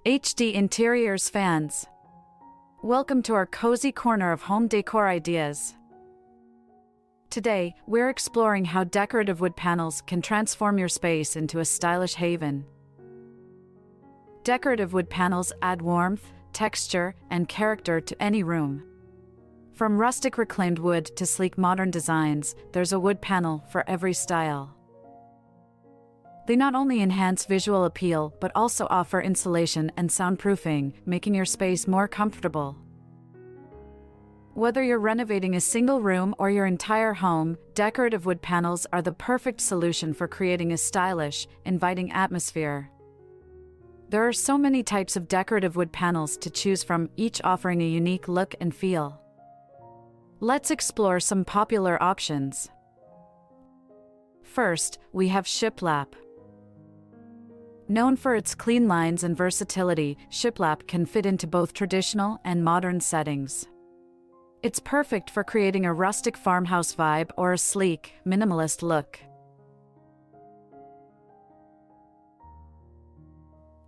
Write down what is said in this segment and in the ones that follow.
HD Interiors fans. Welcome to our cozy corner of home decor ideas. Today, we're exploring how decorative wood panels can transform your space into a stylish haven. Decorative wood panels add warmth, texture, and character to any room. From rustic reclaimed wood to sleek modern designs, there's a wood panel for every style. They not only enhance visual appeal but also offer insulation and soundproofing, making your space more comfortable. Whether you're renovating a single room or your entire home, decorative wood panels are the perfect solution for creating a stylish, inviting atmosphere. There are so many types of decorative wood panels to choose from, each offering a unique look and feel. Let's explore some popular options. First, we have shiplap. Known for its clean lines and versatility, shiplap can fit into both traditional and modern settings. It's perfect for creating a rustic farmhouse vibe or a sleek, minimalist look.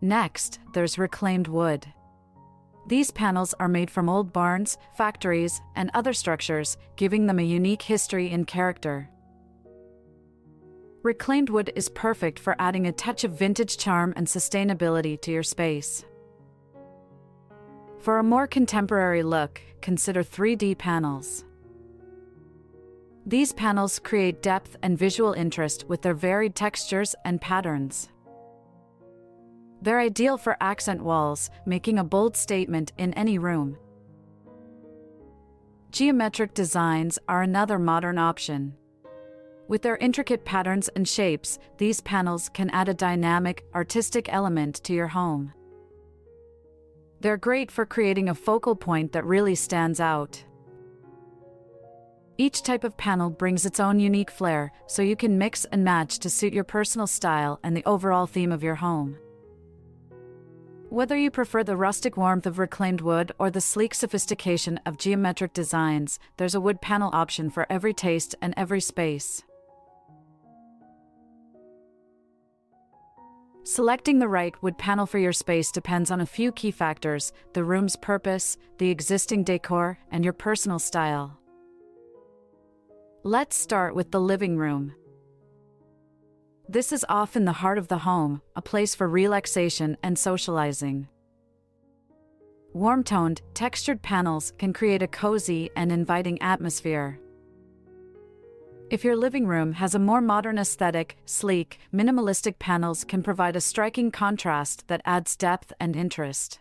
Next, there's reclaimed wood. These panels are made from old barns, factories, and other structures, giving them a unique history and character. Reclaimed wood is perfect for adding a touch of vintage charm and sustainability to your space. For a more contemporary look, consider 3D panels. These panels create depth and visual interest with their varied textures and patterns. They're ideal for accent walls, making a bold statement in any room. Geometric designs are another modern option. With their intricate patterns and shapes, these panels can add a dynamic, artistic element to your home. They're great for creating a focal point that really stands out. Each type of panel brings its own unique flair, so you can mix and match to suit your personal style and the overall theme of your home. Whether you prefer the rustic warmth of reclaimed wood or the sleek sophistication of geometric designs, there's a wood panel option for every taste and every space. Selecting the right wood panel for your space depends on a few key factors: the room's purpose, the existing decor, and your personal style. Let's start with the living room. This is often the heart of the home, a place for relaxation and socializing. Warm-toned, textured panels can create a cozy and inviting atmosphere. If your living room has a more modern aesthetic, sleek, minimalistic panels can provide a striking contrast that adds depth and interest.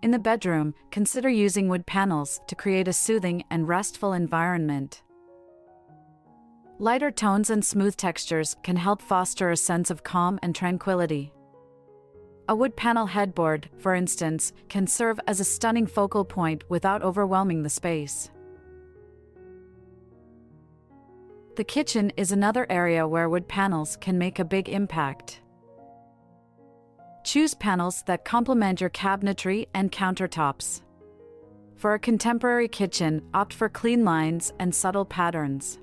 In the bedroom, consider using wood panels to create a soothing and restful environment. Lighter tones and smooth textures can help foster a sense of calm and tranquility. A wood panel headboard, for instance, can serve as a stunning focal point without overwhelming the space. The kitchen is another area where wood panels can make a big impact. Choose panels that complement your cabinetry and countertops. For a contemporary kitchen, opt for clean lines and subtle patterns.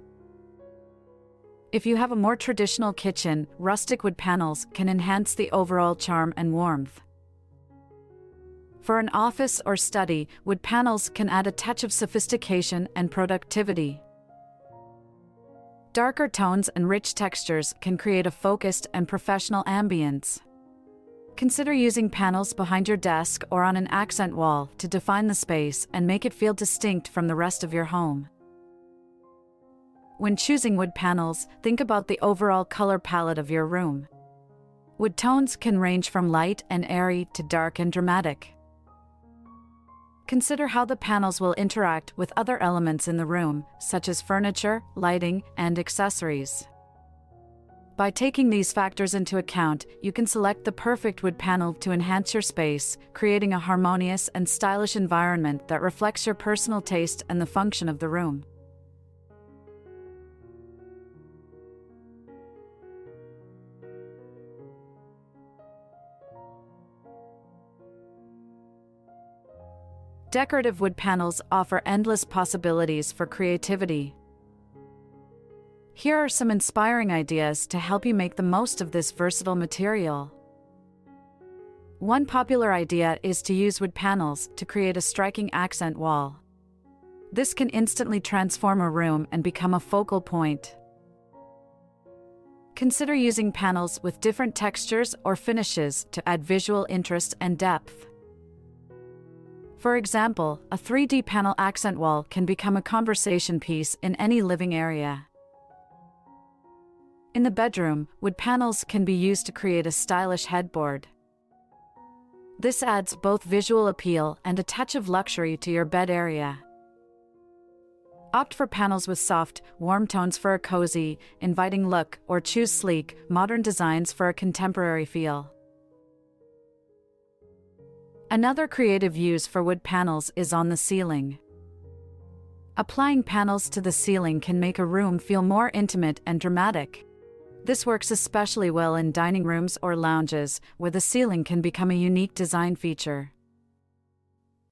If you have a more traditional kitchen, rustic wood panels can enhance the overall charm and warmth. For an office or study, wood panels can add a touch of sophistication and productivity. Darker tones and rich textures can create a focused and professional ambience. Consider using panels behind your desk or on an accent wall to define the space and make it feel distinct from the rest of your home. When choosing wood panels, think about the overall color palette of your room. Wood tones can range from light and airy to dark and dramatic. Consider how the panels will interact with other elements in the room, such as furniture, lighting, and accessories. By taking these factors into account, you can select the perfect wood panel to enhance your space, creating a harmonious and stylish environment that reflects your personal taste and the function of the room. Decorative wood panels offer endless possibilities for creativity. Here are some inspiring ideas to help you make the most of this versatile material. One popular idea is to use wood panels to create a striking accent wall. This can instantly transform a room and become a focal point. Consider using panels with different textures or finishes to add visual interest and depth. For example, a 3D panel accent wall can become a conversation piece in any living area. In the bedroom, wood panels can be used to create a stylish headboard. This adds both visual appeal and a touch of luxury to your bed area. Opt for panels with soft, warm tones for a cozy, inviting look, or choose sleek, modern designs for a contemporary feel. Another creative use for wood panels is on the ceiling. Applying panels to the ceiling can make a room feel more intimate and dramatic. This works especially well in dining rooms or lounges, where the ceiling can become a unique design feature.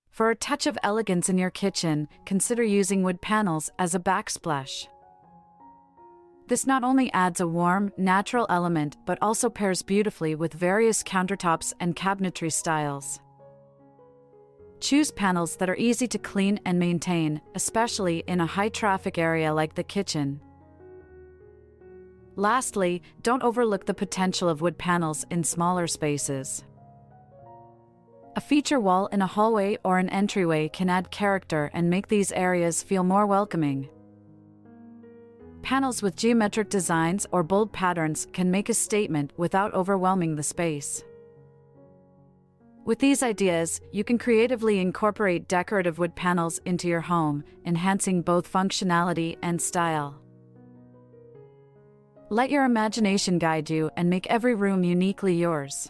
For a touch of elegance in your kitchen, consider using wood panels as a backsplash. This not only adds a warm, natural element but also pairs beautifully with various countertops and cabinetry styles. Choose panels that are easy to clean and maintain, especially in a high-traffic area like the kitchen. Lastly, don't overlook the potential of wood panels in smaller spaces. A feature wall in a hallway or an entryway can add character and make these areas feel more welcoming. Panels with geometric designs or bold patterns can make a statement without overwhelming the space. With these ideas, you can creatively incorporate decorative wood panels into your home, enhancing both functionality and style. Let your imagination guide you and make every room uniquely yours.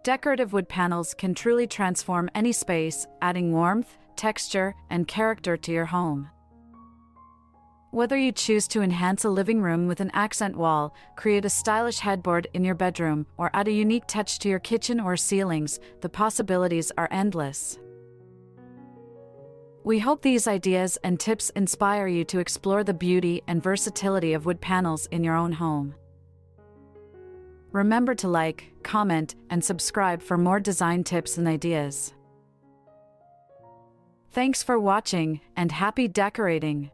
Decorative wood panels can truly transform any space, adding warmth, texture, and character to your home. Whether you choose to enhance a living room with an accent wall, create a stylish headboard in your bedroom, or add a unique touch to your kitchen or ceilings, the possibilities are endless. We hope these ideas and tips inspire you to explore the beauty and versatility of wood panels in your own home. Remember to like, comment, and subscribe for more design tips and ideas. Thanks for watching, and happy decorating!